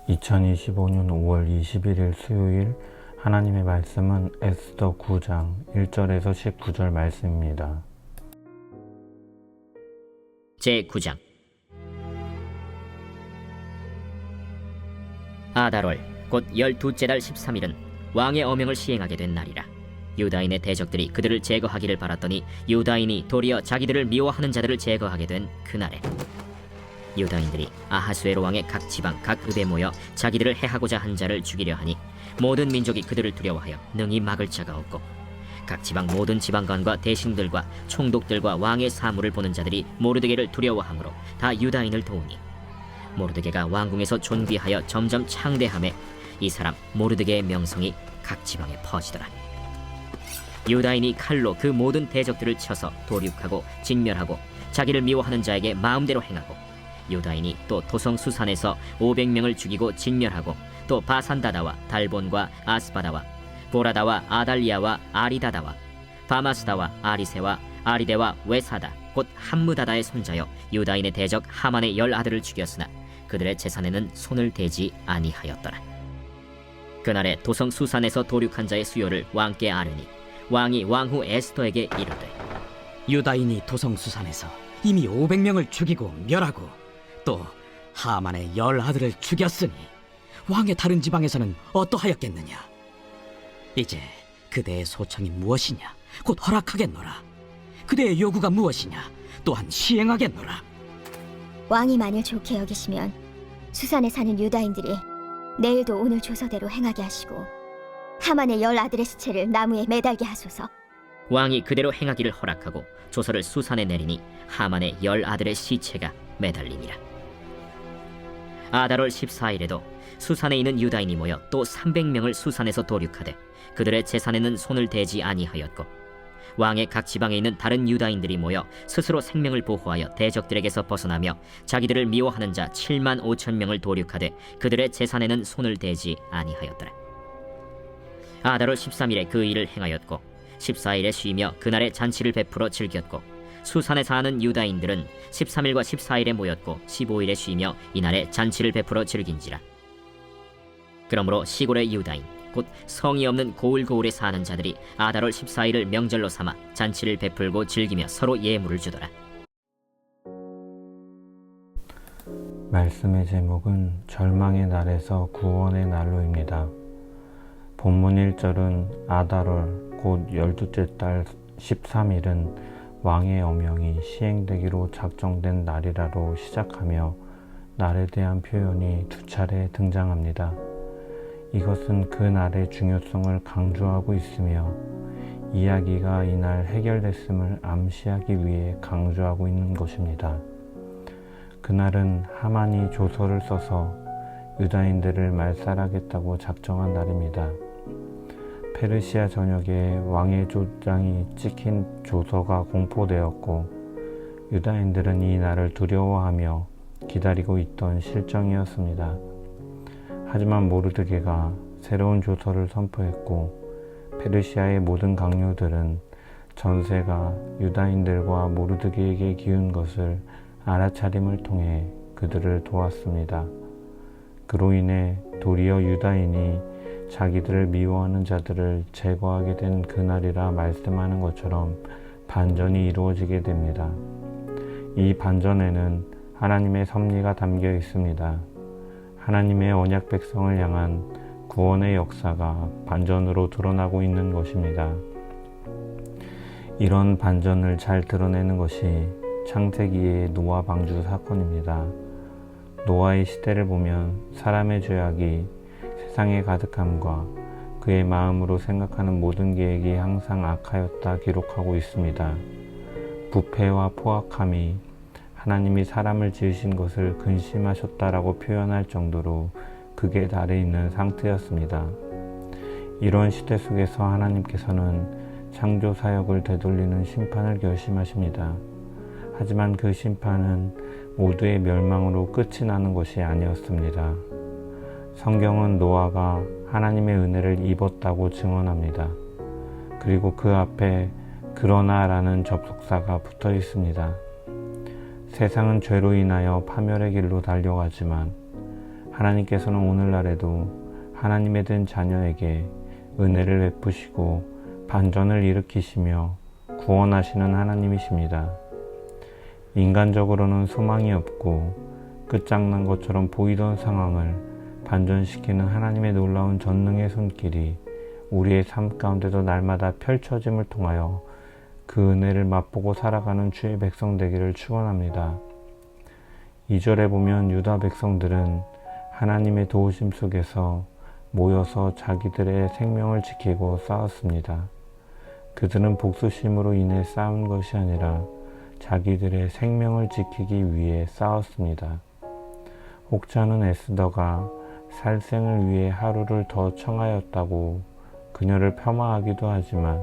2025년 5월 21일 수요일 하나님의 말씀은 에스더 9장 1절에서 19절 말씀입니다. 제9장. 아달월 곧 12째 달 13일은 왕의 어명을 시행하게 된 날이라. 유다인의 대적들이 그들을 제거하기를 바랐더니 유다인이 도리어 자기들을 미워하는 자들을 제거하게 된 그날에 유다인들이 아하수에로 왕의 각 지방 각 읍에 모여 자기들을 해하고자 한 자를 죽이려 하니 모든 민족이 그들을 두려워하여 능히 막을 자가 없고 각 지방 모든 지방관과 대신들과 총독들과 왕의 사물을 보는 자들이 모르드게를 두려워하므로 다 유다인을 도우니 모르드게가 왕궁에서 존귀하여 점점 창대하매 이 사람 모르드게의 명성이 각 지방에 퍼지더라. 유다인이 칼로 그 모든 대적들을 쳐서 도륙하고 진멸하고 자기를 미워하는 자에게 마음대로 행하고 유다인이 또 도성 수산에서 500명을 죽이고 진멸하고 또 바산다다와 달본과 아스바다와 보라다와 아달리아와 아리다다와 바마스다와 아리세와 아리데와 웨사다 곧 함무다다의 손자여 유다인의 대적 하만의 10아들을 죽였으나 그들의 재산에는 손을 대지 아니하였더라. 그날에 도성 수산에서 도륙한 자의 수요를 왕께 아뢰니 왕이 왕후 에스더에게 이르되 유다인이 도성수산에서 이미 500명을 죽이고 멸하고 또 하만의 10아들을 죽였으니 왕의 다른 지방에서는 어떠하였겠느냐. 이제 그대의 소청이 무엇이냐 곧 허락하겠노라. 그대의 요구가 무엇이냐 또한 시행하겠노라. 왕이 만일 좋게 여기시면 수산에 사는 유다인들이 내일도 오늘 조서대로 행하게 하시고 하만의 10아들의 시체를 나무에 매달게 하소서. 왕이 그대로 행하기를 허락하고 조서를 수산에 내리니 하만의 10아들의 시체가 매달리니라. 아달월 14일에도 수산에 있는 유다인이 모여 또 300명을 수산에서 도륙하되 그들의 재산에는 손을 대지 아니하였고 왕의 각 지방에 있는 다른 유다인들이 모여 스스로 생명을 보호하여 대적들에게서 벗어나며 자기들을 미워하는 자 7만 5천 명을 도륙하되 그들의 재산에는 손을 대지 아니하였더라. 아달월 13일에 그 일을 행하였고 14일에 쉬며 그날에 잔치를 베풀어 즐겼고 수산에 사는 유다인들은 13일과 14일에 모였고 15일에 쉬며 이날에 잔치를 베풀어 즐긴지라. 그러므로 시골의 유다인 곧 성이 없는 고을고을에 사는 자들이 아달월 14일을 명절로 삼아 잔치를 베풀고 즐기며 서로 예물을 주더라. 말씀의 제목은 절망의 날에서 구원의 날로입니다. 본문 1절은 아달월 곧 12째 달 13일은 왕의 어명이 시행되기로 작정된 날이라로 시작하며 날에 대한 표현이 두 차례 등장합니다. 이것은 그 날의 중요성을 강조하고 있으며 이야기가 이날 해결됐음을 암시하기 위해 강조하고 있는 것입니다. 그날은 하만이 조서를 써서 유다인들을 말살하겠다고 작정한 날입니다. 페르시아 전역에 왕의 조장이 찍힌 조서가 공포되었고 유다인들은 이 날을 두려워하며 기다리고 있던 실정이었습니다. 하지만 모르드게가 새로운 조서를 선포했고 페르시아의 모든 강요들은 전세가 유다인들과 모르드게에게 기운 것을 알아차림을 통해 그들을 도왔습니다. 그로 인해 도리어 유다인이 자기들을 미워하는 자들을 제거하게 된 그날이라 말씀하는 것처럼 반전이 이루어지게 됩니다. 이 반전에는 하나님의 섭리가 담겨 있습니다. 하나님의 언약 백성을 향한 구원의 역사가 반전으로 드러나고 있는 것입니다. 이런 반전을 잘 드러내는 것이 창세기의 노아 방주 사건입니다. 노아의 시대를 보면 사람의 죄악이 세상에 가득함과 그의 마음으로 생각하는 모든 계획이 항상 악하였다 기록하고 있습니다. 부패와 포악함이 하나님이 사람을 지으신 것을 근심하셨다라고 표현할 정도로 극에 달해 있는 상태였습니다. 이런 시대 속에서 하나님께서는 창조 사역을 되돌리는 심판을 결심하십니다. 하지만 그 심판은 모두의 멸망으로 끝이 나는 것이 아니었습니다. 성경은 노아가 하나님의 은혜를 입었다고 증언합니다. 그리고 그 앞에 그러나라는 접속사가 붙어 있습니다. 세상은 죄로 인하여 파멸의 길로 달려가지만 하나님께서는 오늘날에도 하나님의 된 자녀에게 은혜를 베푸시고 반전을 일으키시며 구원하시는 하나님이십니다. 인간적으로는 소망이 없고 끝장난 것처럼 보이던 상황을 반전시키는 하나님의 놀라운 전능의 손길이 우리의 삶 가운데도 날마다 펼쳐짐을 통하여 그 은혜를 맛보고 살아가는 주의 백성 되기를 축원합니다. 2절에 보면 유다 백성들은 하나님의 도우심 속에서 모여서 자기들의 생명을 지키고 싸웠습니다. 그들은 복수심으로 인해 싸운 것이 아니라 자기들의 생명을 지키기 위해 싸웠습니다. 혹자는 에스더가 살생을 위해 하루를 더 청하였다고 그녀를 폄하하기도 하지만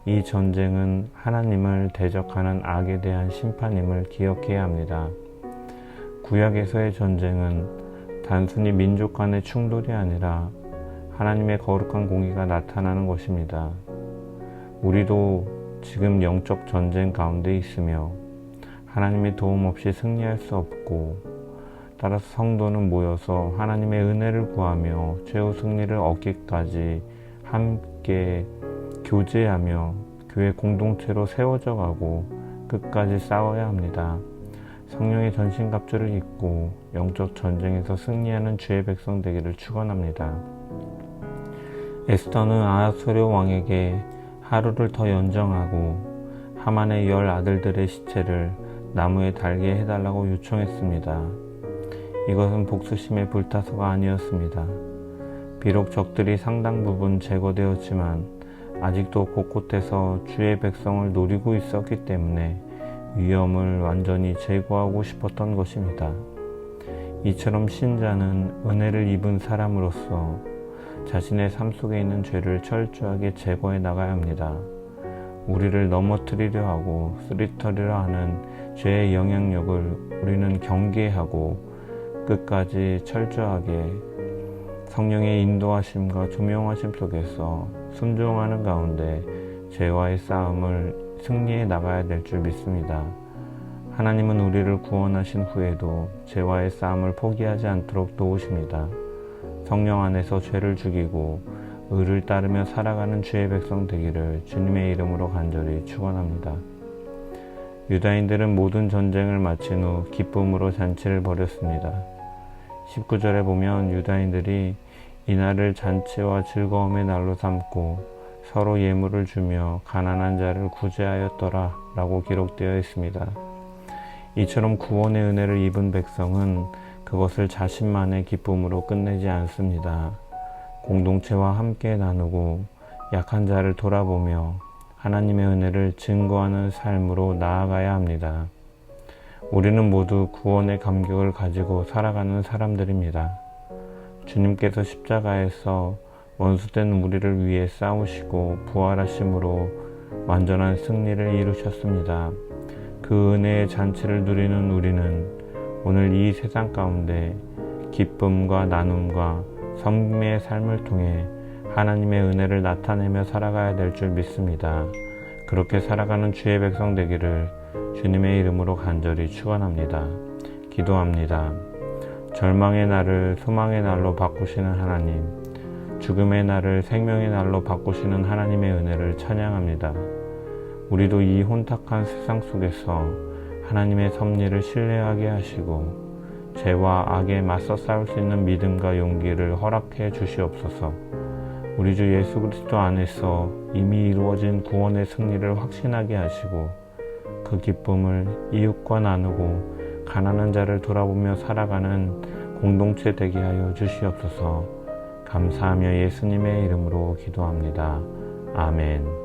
이 전쟁은 하나님을 대적하는 악에 대한 심판임을 기억해야 합니다. 구약에서의 전쟁은 단순히 민족 간의 충돌이 아니라 하나님의 거룩한 공의가 나타나는 것입니다. 우리도 지금 영적 전쟁 가운데 있으며 하나님의 도움 없이 승리할 수 없고, 따라서 성도는 모여서 하나님의 은혜를 구하며 최후 승리를 얻기까지 함께 교제하며 교회 공동체로 세워져 가고 끝까지 싸워야 합니다. 성령의 전신갑주를 입고 영적 전쟁에서 승리하는 주의 백성 되기를 축원합니다. 에스더는 아하수에로 왕에게 하루를 더 연장하고 하만의 10 아들들의 시체를 나무에 달게 해달라고 요청했습니다. 이것은 복수심에 불타서가 아니었습니다. 비록 적들이 상당 부분 제거되었지만 아직도 곳곳에서 주의 백성을 노리고 있었기 때문에 위험을 완전히 제거하고 싶었던 것입니다. 이처럼 신자는 은혜를 입은 사람으로서 자신의 삶 속에 있는 죄를 철저하게 제거해 나가야 합니다. 우리를 넘어뜨리려 하고 쓰리터리려 하는 죄의 영향력을 우리는 경계하고 끝까지 철저하게 성령의 인도하심과 조명하심 속에서 순종하는 가운데 죄와의 싸움을 승리해 나가야 될 줄 믿습니다. 하나님은 우리를 구원하신 후에도 죄와의 싸움을 포기하지 않도록 도우십니다. 성령 안에서 죄를 죽이고 의를 따르며 살아가는 주의 백성 되기를 주님의 이름으로 간절히 축원합니다. 유다인들은 모든 전쟁을 마친 후 기쁨으로 잔치를 벌였습니다. 19절에 보면 유다인들이 이날을 잔치와 즐거움의 날로 삼고 서로 예물을 주며 가난한 자를 구제하였더라 라고 기록되어 있습니다. 이처럼 구원의 은혜를 입은 백성은 그것을 자신만의 기쁨으로 끝내지 않습니다. 공동체와 함께 나누고 약한 자를 돌아보며 하나님의 은혜를 증거하는 삶으로 나아가야 합니다. 우리는 모두 구원의 감격을 가지고 살아가는 사람들입니다. 주님께서 십자가에서 원수된 우리를 위해 싸우시고 부활하심으로 완전한 승리를 이루셨습니다. 그 은혜의 잔치를 누리는 우리는 오늘 이 세상 가운데 기쁨과 나눔과 섬김의 삶을 통해 하나님의 은혜를 나타내며 살아가야 될 줄 믿습니다. 그렇게 살아가는 주의 백성 되기를 주님의 이름으로 간절히 축원합니다. 기도합니다. 절망의 날을 소망의 날로 바꾸시는 하나님, 죽음의 날을 생명의 날로 바꾸시는 하나님의 은혜를 찬양합니다. 우리도 이 혼탁한 세상 속에서 하나님의 섭리를 신뢰하게 하시고 죄와 악에 맞서 싸울 수 있는 믿음과 용기를 허락해 주시옵소서. 우리 주 예수 그리스도 안에서 이미 이루어진 구원의 승리를 확신하게 하시고 그 기쁨을 이웃과 나누고 가난한 자를 돌아보며 살아가는 공동체 되게 하여 주시옵소서. 감사하며 예수님의 이름으로 기도합니다. 아멘.